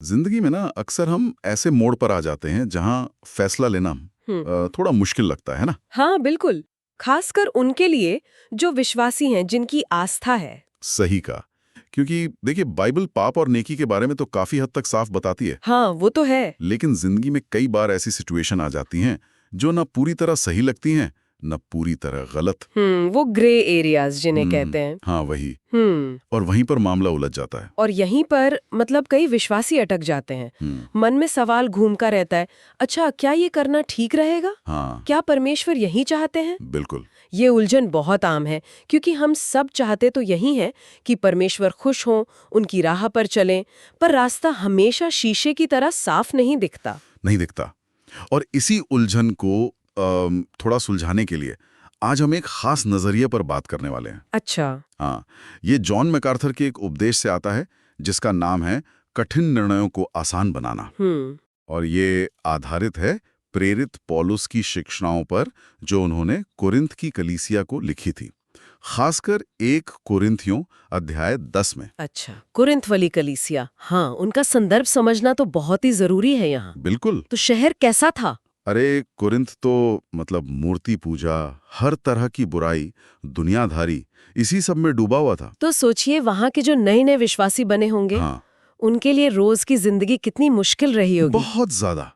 जिंदगी में ना अक्सर हम ऐसे मोड़ पर आ जाते हैं जहां फैसला लेना थोड़ा मुश्किल लगता है ना। हाँ बिल्कुल। खासकर उनके लिए जो विश्वासी हैं, जिनकी आस्था है। सही कहा। क्योंकि देखिए बाइबल पाप और नेकी के बारे में तो काफी हद तक साफ बताती है। हाँ वो तो है। लेकिन जिंदगी में कई बार ऐसी सिचुएशन आ जाती हैं जो न पूरी तरह सही लगती हैं न पूरी तरह गलत। वो ग्रे एरियाज जिन्हें कहते हैं। हाँ वही। हम्म। और वहीं पर मामला उलझ जाता है। और यहीं पर मतलब कई विश्वासी अटक जाते हैं। मन में सवाल घूमता रहता है, अच्छा क्या ये करना ठीक रहेगा? हाँ क्या परमेश्वर यही चाहते हैं? बिल्कुल। ये उलझन बहुत आम है, क्योंकि हम सब चाहते तो यही हैं कि परमेश्वर खुश हों, उनकी राह पर चलें, पर रास्ता हमेशा शीशे की तरह साफ नहीं दिखता। और इसी उलझन को थोड़ा सुलझाने के लिए आज हम एक खास नजरिए पर बात करने वाले हैं। अच्छा। हाँ, ये जॉन मैकार्थर के एक उपदेश से आता है जिसका नाम है कठिन निर्णयों को आसान बनाना। और ये आधारित है प्रेरित पौलुस की शिक्षाओं पर जो उन्होंने कोरिंथ की कलीसिया को लिखी थी, खासकर 1 कोरिन्थियों अध्याय 10 में। अच्छा, कुरिन्थ वाली कलीसिया। हाँ, उनका संदर्भ समझना तो बहुत ही जरूरी है यहाँ। बिल्कुल। तो शहर कैसा था? अरे कोरिन्थ तो मतलब मूर्ति पूजा, हर तरह की बुराई, दुनियादारी, इसी सब में डूबा हुआ था। तो सोचिए वहाँ के जो नए नए विश्वासी बने होंगे, हाँ, उनके लिए रोज की जिंदगी कितनी मुश्किल रही होगी। बहुत ज्यादा।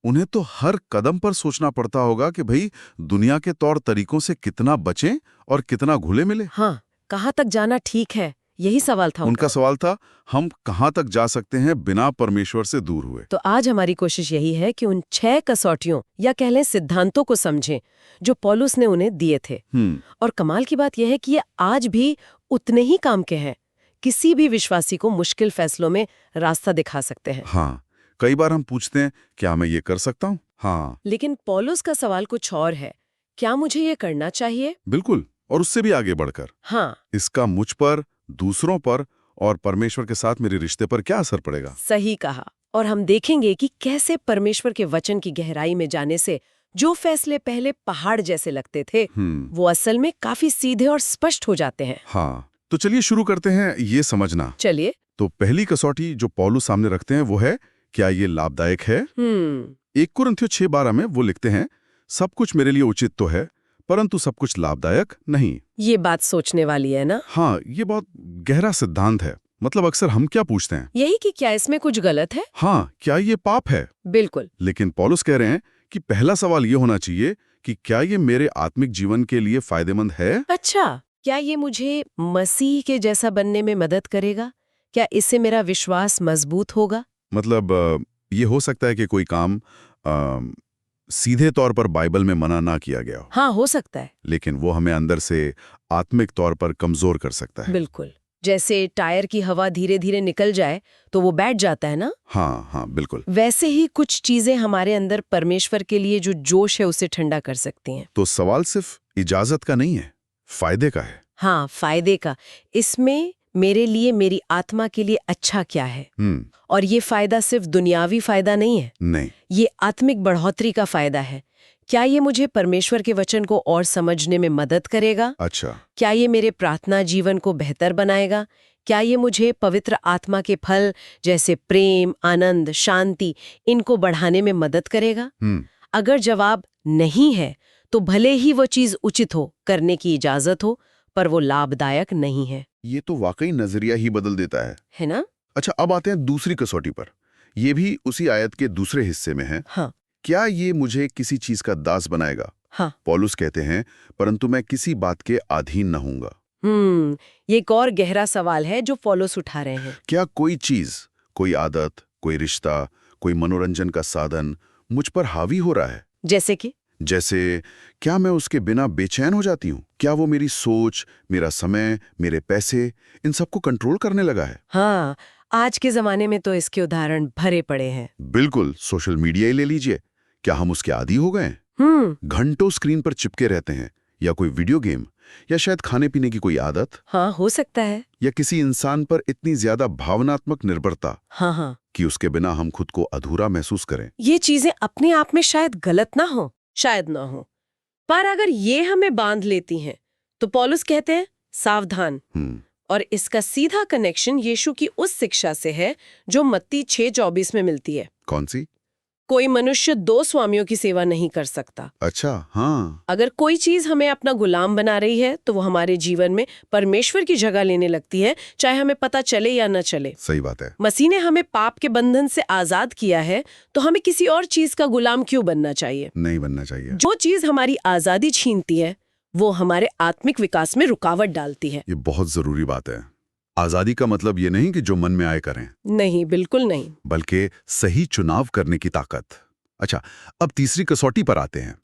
उन्हें तो हर कदम पर सोचना पड़ता होगा कि भाई दुनिया के तौर तरीकों से कितना बचें और कितना घुले मिले। हाँ, कहाँ तक जाना ठीक है, यही सवाल था उनका सवाल था, हम कहाँ तक जा सकते हैं बिना परमेश्वर से दूर हुए। तो आज हमारी कोशिश यही है कि उन 6 कसौटियों या कह लें सिद्धांतों को समझें जो पौलुस ने उन्हें दिए थे। और कमाल की बात यह है कि ये आज भी उतने ही काम के हैं। किसी भी विश्वासी को मुश्किल फैसलों में रास्ता दिखा सकते हैं। हाँ, कई बार हम पूछते हैं क्या मैं ये कर सकता हूँ? हाँ लेकिन पौलुस का सवाल कुछ और है, क्या मुझे ये करना चाहिए? बिल्कुल। और उससे भी आगे बढ़कर हाँ, इसका मुझ पर, दूसरों पर और परमेश्वर के साथ मेरे रिश्ते पर क्या असर पड़ेगा। सही कहा। और हम देखेंगे कि कैसे परमेश्वर के वचन की गहराई में जाने से जो फैसले पहले पहाड़ जैसे लगते थे, वो असल में काफी सीधे और स्पष्ट हो जाते हैं। हाँ, तो चलिए शुरू करते हैं ये समझना। चलिए। तो पहली कसौटी जो पौलुस सामने रखते हैं वो है, क्या ये लाभदायक है? 1 कुरिन्थियों 6:12 में वो लिखते हैं, सब कुछ मेरे लिए उचित तो है परंतु सब कुछ लाभदायक नहीं। ये बात सोचने वाली है ना? हाँ, ये बहुत गहरा सिद्धांत है। मतलब अक्सर हम क्या पूछते हैं, यही कि क्या इसमें कुछ गलत है? हाँ, क्या ये पाप है? बिल्कुल। लेकिन पौलुस कह रहे हैं कि पहला सवाल ये होना चाहिए कि क्या ये मेरे आत्मिक जीवन के लिए फायदेमंद है? अच्छा, क्या ये मुझे मसीह के जैसा बनने में मदद करेगा? क्या इससे मेरा विश्वास मजबूत होगा? मतलब ये हो सकता है कि कोई काम सीधे तौर पर बाइबल में मना ना किया गया हो, हाँ, हो सकता है। लेकिन वो हमें अंदर से आत्मिक तौर पर कमजोर कर सकता है। बिल्कुल। जैसे टायर की हवा धीरे धीरे निकल जाए तो वो बैठ जाता है ना? हाँ हाँ बिल्कुल। वैसे ही कुछ चीजें हमारे अंदर परमेश्वर के लिए जो जोश है उसे ठंडा कर सकती हैं। तो सवाल सिर्फ इजाजत का नहीं है, फायदे का है। हाँ, फायदे का। इसमें मेरे लिए, मेरी आत्मा के लिए अच्छा क्या है? और ये फायदा सिर्फ दुनियावी फायदा नहीं है, नहीं, ये आत्मिक बढ़ोतरी का फायदा है। क्या ये मुझे परमेश्वर के वचन को और समझने में मदद करेगा? अच्छा, क्या ये मेरे प्रार्थना जीवन को बेहतर बनाएगा? क्या ये मुझे पवित्र आत्मा के फल जैसे प्रेम, आनंद, शांति, इनको बढ़ाने में मदद करेगा? अगर जवाब नहीं है, तो भले ही वो चीज उचित हो, करने की इजाजत हो, पर वो लाभदायक नहीं है। ये तो वाकई नजरिया ही बदल देता है ना? अच्छा, अब आते हैं दूसरी कसौटी पर। ये भी उसी आयत के दूसरे हिस्से में है। हाँ। क्या ये मुझे किसी चीज का दास बनाएगा? हाँ। पौलुस कहते हैं, परंतु मैं किसी बात के अधीन न होऊंगा। ये एक और गहरा सवाल है जो पौलुस उठा रहे हैं। क्या कोई चीज, कोई आदत, कोई रिश्ता, कोई मनोरंजन का साधन मुझ पर हावी हो रहा है? जैसे क्या मैं उसके बिना बेचैन हो जाती हूँ? क्या वो मेरी सोच, मेरा समय, मेरे पैसे, इन सबको कंट्रोल करने लगा है? हाँ, आज के जमाने में तो इसके उदाहरण भरे पड़े हैं। बिल्कुल, सोशल मीडिया ही ले लीजिए। क्या हम उसके आदी हो गए? घंटों स्क्रीन पर चिपके रहते हैं, या कोई वीडियो गेम, या शायद खाने पीने की कोई आदत। हाँ, हो सकता है। या किसी इंसान पर इतनी ज्यादा भावनात्मक निर्भरता, हाँ, कि उसके बिना हम खुद को अधूरा महसूस करें। ये चीजें अपने आप में शायद गलत ना हो, शायद ना हो, पर अगर ये हमें बांध लेती हैं, तो पौलुस कहते हैं सावधान। और इसका सीधा कनेक्शन यीशु की उस शिक्षा से है जो मत्ती 6:24 में मिलती है। कौन सी? कोई मनुष्य 2 स्वामियों की सेवा नहीं कर सकता। अच्छा, हाँ। अगर कोई चीज हमें अपना गुलाम बना रही है तो वो हमारे जीवन में परमेश्वर की जगह लेने लगती है, चाहे हमें पता चले या न चले। सही बात है। मसीह ने हमें पाप के बंधन से आजाद किया है, तो हमें किसी और चीज का गुलाम क्यों बनना चाहिए? नहीं बनना चाहिए। जो चीज हमारी आजादी छीनती है वो हमारे आत्मिक विकास में रुकावट डालती है। ये बहुत जरूरी बात है। आजादी का मतलब ये नहीं कि जो मन में आए करें। नहीं, बिल्कुल नहीं। बल्कि सही चुनाव करने की ताकत। अच्छा, अब तीसरी कसौटी पर आते हैं।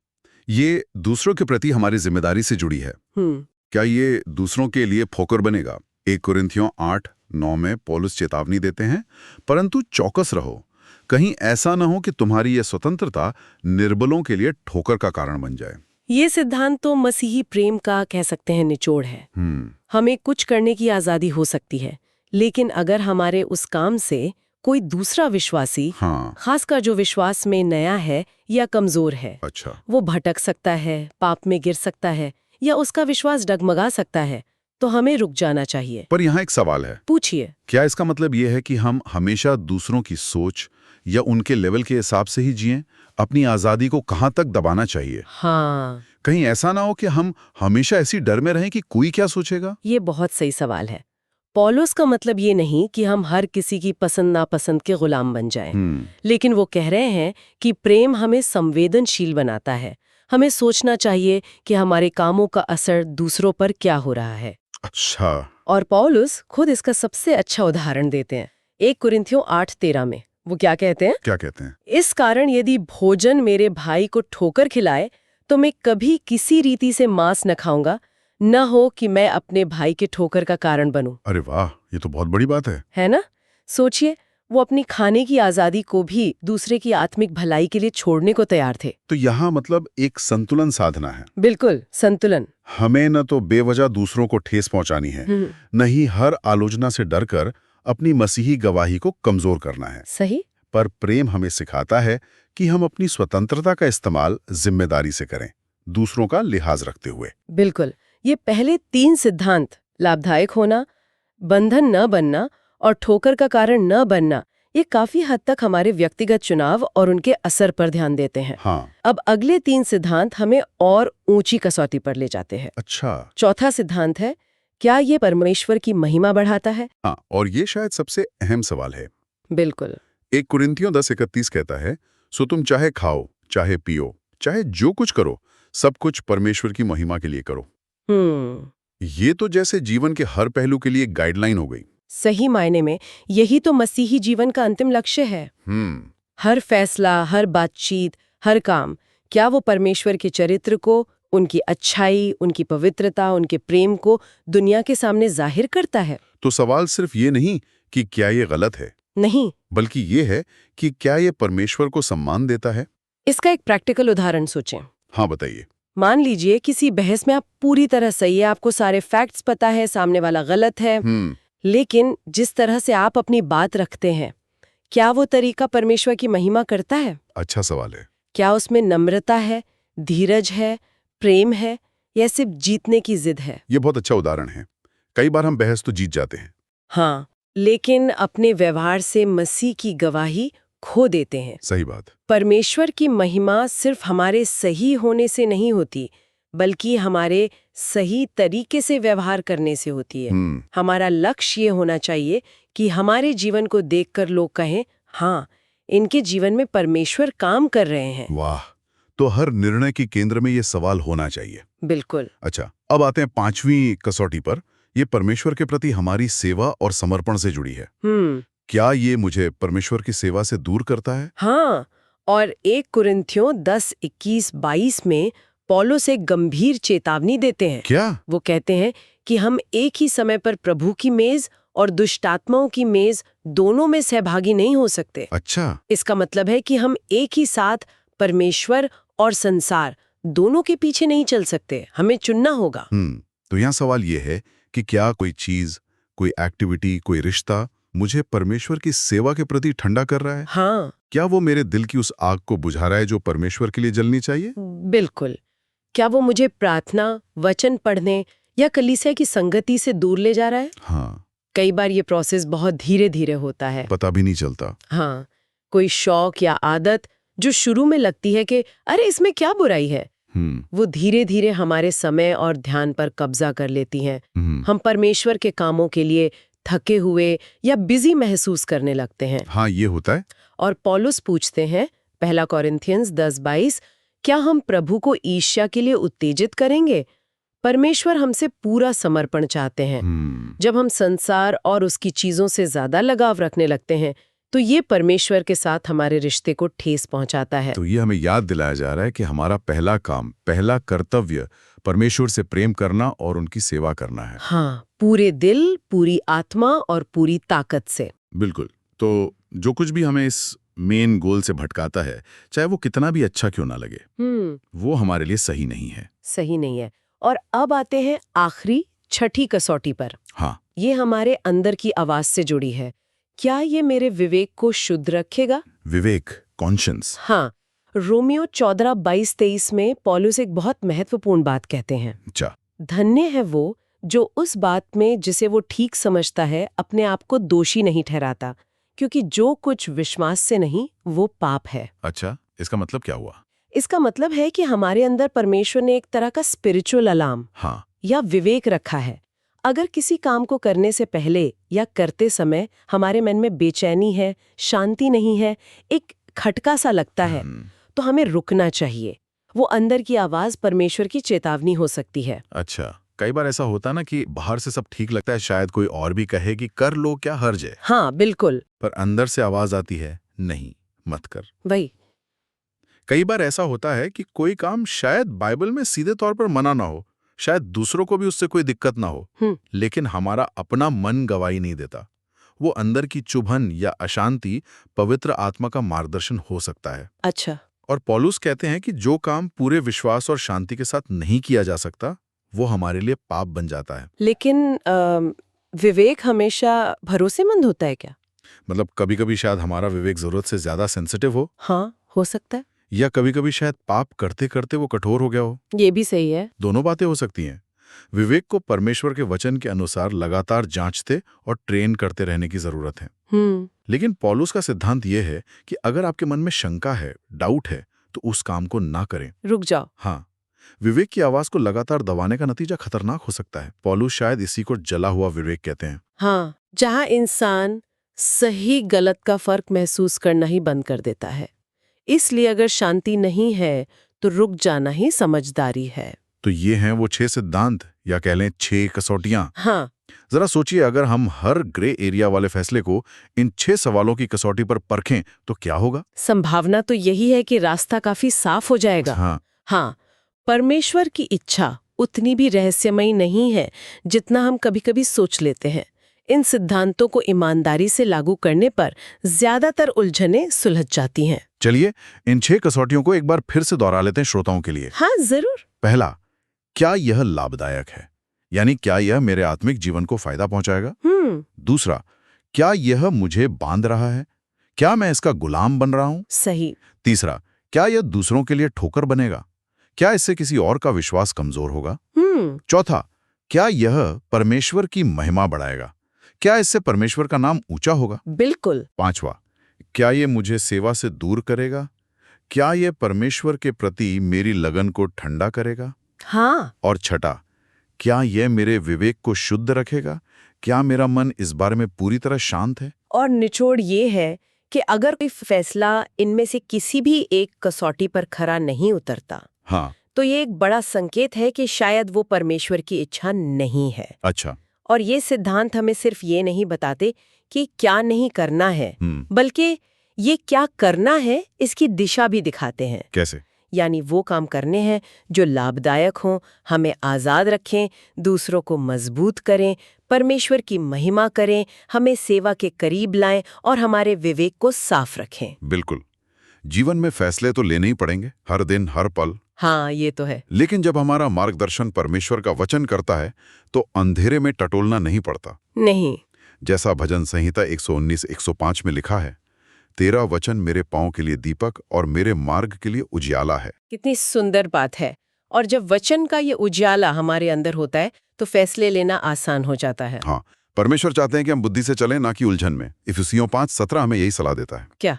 ये दूसरों के प्रति हमारी जिम्मेदारी से जुड़ी है। क्या ये दूसरों के लिए ठोकर बनेगा? 1 कुरिन्थियों 8:9 में पौलुस चेतावनी देते हैं, परंतु चौकस रहो, कहीं ऐसा न हो कि तुम्हारी यह स्वतंत्रता निर्बलों के लिए ठोकर का कारण बन जाए। ये सिद्धांत तो मसीही प्रेम का कह सकते हैं निचोड़ है। हमें कुछ करने की आजादी हो सकती है, लेकिन अगर हमारे उस काम से कोई दूसरा विश्वासी, खासकर जो विश्वास में नया है या कमजोर है, वो भटक सकता है, पाप में गिर सकता है या उसका विश्वास डगमगा सकता है, तो हमें रुक जाना चाहिए। पर यहाँ एक सवाल है। पूछिए। क्या इसका मतलब ये है कि हम हमेशा दूसरों की सोच या उनके लेवल के हिसाब से ही जिएं? अपनी आजादी को कहाँ तक दबाना चाहिए? हाँ। कहीं ऐसा ना हो कि हम हमेशा ऐसी डर में रहें कि कोई क्या सोचेगा? ये बहुत सही सवाल है। पौलुस का मतलब ये नहीं कि हम हर किसी की पसंद नापसंद के गुलाम बन जाएं, लेकिन वो कह रहे हैं कि प्रेम हमें संवेदनशील बनाता है। हमें सोचना चाहिए कि हमारे कामों का असर दूसरों पर क्या हो रहा है। अच्छा। और पौलुस खुद इसका सबसे अच्छा उदाहरण देते हैं 1 कुरिन्थियों 8:13 में। वो क्या कहते हैं? क्या कहते हैं? इस कारण यदि भोजन मेरे भाई को ठोकर खिलाए तो मैं कभी किसी रीति से मांस न खाऊंगा, न हो कि मैं अपने भाई के ठोकर का कारण बनूं। अरे वाह, ये तो बहुत बड़ी बात है ना? सोचिए, वो अपनी खाने की आजादी को भी दूसरे की आत्मिक भलाई के लिए छोड़ने को तैयार थे। तो यहाँ मतलब एक संतुलन साधना है। बिल्कुल, संतुलन। हमें न तो बेवजह दूसरों को ठेस पहुंचानी है, न ही हर आलोचना से डरकर अपनी मसीही गवाही को कमजोर करना है। सही। पर प्रेम हमें सिखाता है कि हम अपनी स्वतंत्रता का इस्तेमाल जिम्मेदारी से करें, दूसरों का लिहाज रखते हुए। बिल्कुल। ये पहले 3 सिद्धांत, लाभदायक होना, बंधन न बनना और ठोकर का कारण न बनना, ये काफी हद तक हमारे व्यक्तिगत चुनाव और उनके असर पर ध्यान देते हैं। अब अगले 3 सिद्धांत हमें और ऊंची कसौटी पर ले जाते हैं। अच्छा। चौथा सिद्धांत है, क्या ये परमेश्वर की महिमा बढ़ाता है? और ये शायद सबसे अहम सवाल है। बिल्कुल। 1 कुरिन्थियों 10:31 कहता है, सो तुम चाहे खाओ, चाहे पियो, चाहे जो कुछ करो, सब कुछ परमेश्वर की महिमा के लिए करो। ये तो जैसे जीवन के हर पहलू के लिए गाइडलाइन हो गई। सही मायने में यही तो मसीही जीवन का अंतिम लक्ष्य है। हर फैसला, हर बातचीत, हर काम, क्या वो परमेश्वर के चरित्र को, उनकी अच्छाई, उनकी पवित्रता, उनके प्रेम को दुनिया के सामने जाहिर करता है? तो सवाल सिर्फ ये नहीं कि क्या ये गलत है, नहीं, बल्कि ये है कि क्या ये परमेश्वर को सम्मान देता है। इसका एक प्रैक्टिकल उदाहरण सोचें। हाँ, बताइए। मान लीजिए किसी बहस में आप पूरी तरह सही है, आपको सारे फैक्ट्स पता है, सामने वाला गलत है, लेकिन जिस तरह से आप अपनी बात रखते हैं, क्या वो तरीका परमेश्वर की महिमा करता है? अच्छा सवाल है। क्या उसमें नम्रता है, धीरज है, प्रेम है, या सिर्फ जीतने की जिद है? ये बहुत अच्छा उदाहरण है। कई बार हम बहस तो जीत जाते हैं। हाँ, लेकिन अपने व्यवहार से मसीह की गवाही खो देते हैं। सही बात। परमेश्वर की महिमा सिर्फ हमारे सही होने से नहीं होती, बल्कि हमारे सही तरीके से व्यवहार करने से होती है। हमारा लक्ष्य ये होना चाहिए कि हमारे जीवन को देखकर लोग कहें, हाँ, इनके जीवन में परमेश्वर काम कर रहे हैं। वाह, तो हर निर्णय के केंद्र में ये सवाल होना चाहिए। बिल्कुल। अच्छा, अब आते हैं 5वीं कसौटी पर। ये परमेश्वर के प्रति हमारी सेवा और समर्पण से जुड़ी है। क्या ये मुझे परमेश्वर की सेवा से दूर करता है? हाँ, और 1 कुरिन्थियों 10:21-22 में पौलुस एक गंभीर चेतावनी देते हैं। क्या? वो कहते हैं कि हम एक ही समय पर प्रभु की मेज और दुष्टात्माओं की मेज दोनों में सहभागी नहीं हो सकते। अच्छा। इसका मतलब है कि हम एक ही साथ परमेश्वर और संसार दोनों के पीछे नहीं चल सकते, हमें चुनना होगा। तो यहाँ सवाल ये है कि क्या कोई चीज, कोई एक्टिविटी, कोई रिश्ता मुझे परमेश्वर की सेवा के प्रति ठंडा कर रहा है? हाँ। क्या वो मेरे दिल की उस आग को बुझा रहा है जो परमेश्वर के लिए जलनी चाहिए? बिल्कुल। क्या वो मुझे प्रार्थना, वचन पढ़ने या कलीसिया की संगति से दूर ले जा रहा है। हाँ, कई बार ये प्रोसेस बहुत धीरे धीरे होता है। पता भी नहीं चलता। हाँ, कोई शौक या आदत जो शुरू में लगती है कि अरे इसमें क्या बुराई है, वो धीरे धीरे हमारे समय और ध्यान पर कब्जा कर लेती हैं। हम परमेश्वर के कामों के लिए थके हुए या बिजी महसूस करने लगते हैं। हाँ, ये होता है। और पौलुस पूछते हैं, 1 कोरिन्थियंस 10:22, क्या हम प्रभु को ईर्ष्या के लिए उत्तेजित करेंगे? परमेश्वर हमसे पूरा समर्पण चाहते हैं। जब हम संसार और उसकी चीजों से ज्यादा लगाव रखने लगते हैं तो ये परमेश्वर के साथ हमारे रिश्ते को ठेस पहुंचाता है। तो ये हमें याद दिलाया जा रहा है कि हमारा पहला काम, पहला कर्तव्य परमेश्वर से प्रेम करना और उनकी सेवा करना है। हाँ, पूरे दिल, पूरी आत्मा और पूरी ताकत से। बिल्कुल। तो जो कुछ भी हमें इस मेन गोल से भटकाता है, चाहे वो कितना भी अच्छा क्यों ना लगे, वो हमारे लिए सही नहीं है। सही नहीं है। और अब आते हैं आखिरी, छठी कसौटी पर। हाँ, ये हमारे अंदर की आवाज से जुड़ी है। क्या ये मेरे विवेक को शुद्ध रखेगा? विवेक, कॉन्शियंस। हाँ, रोमियो 14:22-23 में पौलुस एक बहुत महत्वपूर्ण बात कहते हैं। अच्छा। धन्य है वो जो उस बात में जिसे वो ठीक समझता है अपने आप को दोषी नहीं ठहराता, क्योंकि जो कुछ विश्वास से नहीं वो पाप है। अच्छा, इसका मतलब क्या हुआ? इसका मतलब है कि हमारे अंदर परमेश्वर ने एक तरह का स्पिरिचुअल अलार्म या विवेक रखा है। अगर किसी काम को करने से पहले या करते समय हमारे मन में बेचैनी है, शांति नहीं है, एक खटका सा लगता है, तो हमें रुकना चाहिए। वो अंदर की आवाज परमेश्वर की चेतावनी हो सकती है। अच्छा, कई बार ऐसा होता ना कि बाहर से सब ठीक लगता है, शायद कोई और भी कहे कि कर लो, क्या हर्ज है। हाँ, बिल्कुल। पर अंदर से आवाज आती है, नहीं, मत कर। वही। कई बार ऐसा होता है कि कोई काम शायद बाइबल में सीधे तौर पर मना ना हो, शायद दूसरों को भी उससे कोई दिक्कत ना हो, लेकिन हमारा अपना मन गवाही नहीं देता। वो अंदर की चुभन या अशांति पवित्र आत्मा का मार्गदर्शन हो सकता है। अच्छा। और पौलुस कहते हैं कि जो काम पूरे विश्वास और शांति के साथ नहीं किया जा सकता, वो हमारे लिए पाप बन जाता है। लेकिन विवेक हमेशा भरोसेमंद होता है क्या? मतलब कभी कभी शायद हमारा विवेक जरूरत से ज्यादा सेंसिटिव हो। हाँ, हो सकता है। या कभी कभी शायद पाप करते करते वो कठोर हो गया हो। ये भी सही है। दोनों बातें हो सकती हैं। विवेक को परमेश्वर के वचन के अनुसार लगातार जांचते और ट्रेन करते रहने की जरूरत है। लेकिन पौलुस का सिद्धांत यह है कि अगर आपके मन में शंका है, डाउट है, तो उस काम को ना करें, रुक जाओ। हाँ, विवेक की आवाज को लगातार दबाने का नतीजा खतरनाक हो सकता है। पौलुस शायद इसी को जला हुआ विवेक कहते हैं। हाँ, जहाँ इंसान सही गलत का फर्क महसूस करना ही बंद कर देता है। इसलिए अगर शांति नहीं है तो रुक जाना ही समझदारी है। तो ये हैं वो 6 सिद्धांत, या कह लें 6 कसौटियां। हाँ। जरा सोचिए, अगर हम हर ग्रे एरिया वाले फैसले को इन 6 सवालों की कसौटी पर परखें तो क्या होगा? संभावना तो यही है कि रास्ता काफी साफ हो जाएगा। हाँ, परमेश्वर की इच्छा उतनी भी रहस्यमयी नहीं है जितना हम कभी-कभी सोच लेते हैं। इन सिद्धांतों को ईमानदारी से लागू करने पर ज्यादातर उलझनें सुलझ जाती हैं। चलिए इन 6 कसौटियों को एक बार फिर से दोहरा लेते हैं श्रोताओं के लिए। हाँ, जरूर। पहला, क्या यह लाभदायक है, यानी क्या यह मेरे आत्मिक जीवन को फायदा पहुंचाएगा? दूसरा, क्या यह मुझे बांध रहा है, क्या मैं इसका गुलाम बन रहा हूं? सही। तीसरा, क्या यह दूसरों के लिए ठोकर बनेगा, क्या इससे किसी और का विश्वास कमजोर होगा? चौथा, क्या यह परमेश्वर की महिमा बढ़ाएगा, क्या इससे परमेश्वर का नाम ऊंचा होगा? बिल्कुल। पांचवा, क्या यह मुझे सेवा से दूर करेगा, क्या यह परमेश्वर के प्रति मेरी लगन को ठंडा करेगा? हाँ। और छठा, क्या यह मेरे विवेक को शुद्ध रखेगा, क्या मेरा मन इस बारे में पूरी तरह शांत है? और निचोड़ ये है कि अगर कोई फैसला इनमें से किसी भी एक कसौटी पर खरा नहीं उतरता, हाँ, तो ये एक बड़ा संकेत है कि शायद वो परमेश्वर की इच्छा नहीं है। अच्छा। और ये सिद्धांत हमें सिर्फ ये नहीं बताते कि क्या नहीं करना है, बल्कि ये क्या करना है इसकी दिशा भी दिखाते हैं। कैसे? यानी वो काम करने हैं जो लाभदायक हों, हमें आज़ाद रखें, दूसरों को मजबूत करें, परमेश्वर की महिमा करें, हमें सेवा के करीब लाएं और हमारे विवेक को साफ रखें। बिल्कुल। जीवन में फैसले तो लेने ही पड़ेंगे, हर दिन, हर पल। हाँ, ये तो है। लेकिन जब हमारा मार्गदर्शन परमेश्वर का वचन करता है तो अंधेरे में टटोलना नहीं पड़ता। नहीं। जैसा भजन संहिता 119-105 में लिखा है, तेरा वचन मेरे पांव के लिए दीपक और मेरे मार्ग के लिए उजियाला है। कितनी सुंदर बात है। और जब वचन का ये उजियाला हमारे अंदर होता है तो फैसले लेना आसान हो जाता है। हाँ, परमेश्वर चाहते हैं कि हम बुद्धि से चलें, ना कि उलझन में। इफिसियों 5:17 हमें यही सलाह देता है। क्या?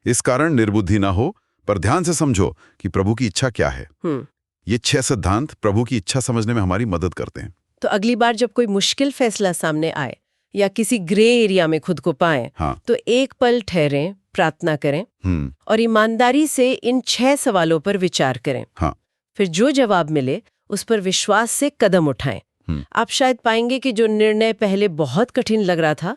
इस कारण निर्बुद्धि ना हो, पर ध्यान से समझो कि प्रभु की इच्छा क्या है। ये 6 सिद्धांत प्रभु की इच्छा समझने में हमारी मदद करते हैं। तो अगली बार जब कोई मुश्किल फैसला सामने आए या किसी ग्रे एरिया में खुद को पाएं, तो एक पल ठहरें, प्रार्थना करें और ईमानदारी से इन 6 सवालों पर विचार करें। फिर जो जवाब मिले उस पर विश्वास से कदम उठाएं। आप शायद पाएंगे कि जो निर्णय पहले बहुत कठिन लग रहा था,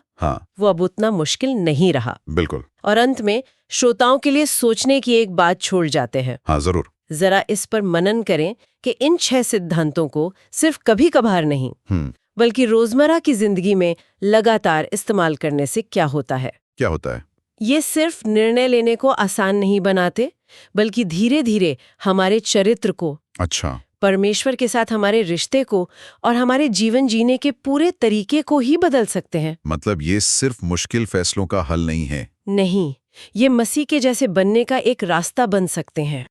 वो अब उतना मुश्किल नहीं रहा। बिल्कुल। और अंत में श्रोताओं के लिए सोचने की एक बात छोड़ जाते हैं। हाँ, जरूर। जरा इस पर मनन करें कि इन 6 सिद्धांतों को सिर्फ कभी कभार नहीं, बल्कि रोजमर्रा की जिंदगी में लगातार इस्तेमाल करने से क्या होता है। क्या होता है? ये सिर्फ निर्णय लेने को आसान नहीं बनाते, बल्कि धीरे धीरे हमारे चरित्र को, परमेश्वर के साथ हमारे रिश्ते को और हमारे जीवन जीने के पूरे तरीके को ही बदल सकते हैं। मतलब ये सिर्फ मुश्किल फैसलों का हल नहीं है। नहीं, ये मसीह के जैसे बनने का एक रास्ता बन सकते हैं।